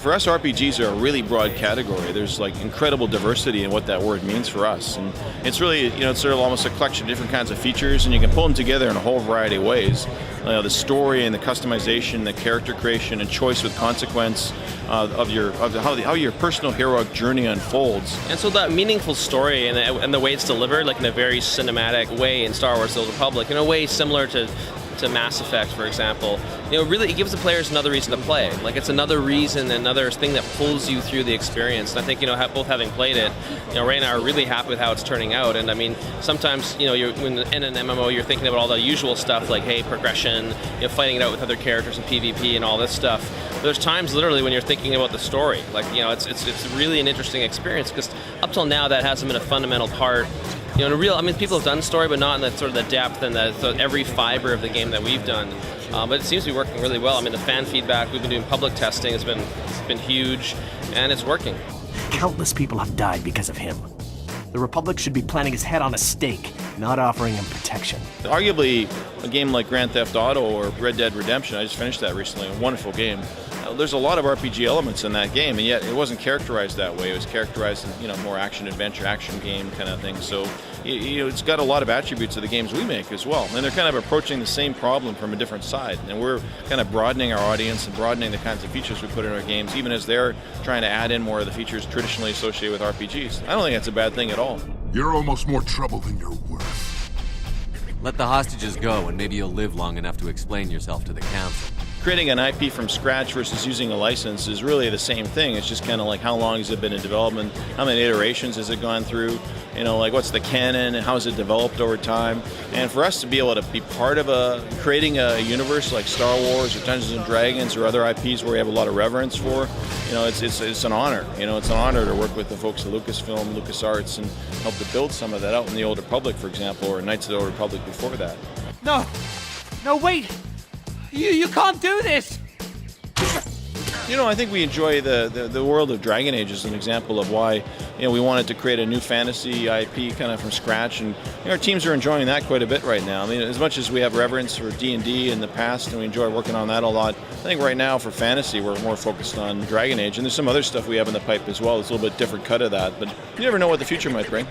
For us, RPGs are a really broad category. There's like incredible diversity in what that word means for us. And it's really, it's sort of almost a collection of different kinds of features, and you can pull them together in a whole variety of ways. The story and the customization, the character creation and choice with consequence of how your personal heroic journey unfolds. And so that meaningful story and the way it's delivered, like in a very cinematic way in Star Wars: The Old Republic, in a way similar to Mass Effect, for example, really it gives the players another reason to play. Like it's another reason, another thing that pulls you through the experience. And I think, both having played it, Ray and I are really happy with how it's turning out. And I mean, sometimes, when in an MMO, you're thinking about all the usual stuff like, hey, progression, fighting it out with other characters in PvP and all this stuff. But there's times literally when you're thinking about the story. Like, it's really an interesting experience, because up till now that hasn't been a fundamental part. People have done story, but not in the sort of the depth and every fiber of the game that we've done. But it seems to be working really well. I mean, the fan feedback, we've been doing public testing, it's been huge, and it's working. Countless people have died because of him. The Republic should be planting his head on a stake, not offering him protection. Arguably, a game like Grand Theft Auto or Red Dead Redemption, I just finished that recently, a wonderful game. There's a lot of RPG elements in that game, and yet it wasn't characterized that way. It was characterized as, more action-adventure, action game kind of thing. So, it's got a lot of attributes of the games we make as well. And they're kind of approaching the same problem from a different side. And we're kind of broadening our audience and broadening the kinds of features we put in our games, even as they're trying to add in more of the features traditionally associated with RPGs. I don't think that's a bad thing at all. You're almost more trouble than you're worth. Let the hostages go, and maybe you'll live long enough to explain yourself to the Council. Creating an IP from scratch versus using a license is really the same thing. It's just kind of like, how long has it been in development? How many iterations has it gone through? What's the canon and how has it developed over time? And for us to be able to be part of creating a universe like Star Wars or Dungeons and Dragons or other IPs where we have a lot of reverence for, it's an honor. It's an honor to work with the folks at Lucasfilm, LucasArts, and help to build some of that out in the Old Republic, for example, or Knights of the Old Republic before that. No, wait! You can't do this! I think we enjoy the world of Dragon Age as an example of why, we wanted to create a new fantasy IP kind of from scratch, and our teams are enjoying that quite a bit right now. I mean, as much as we have reverence for D&D in the past, and we enjoy working on that a lot, I think right now for fantasy we're more focused on Dragon Age, and there's some other stuff we have in the pipe as well. It's a little bit different cut of that, but you never know what the future might bring.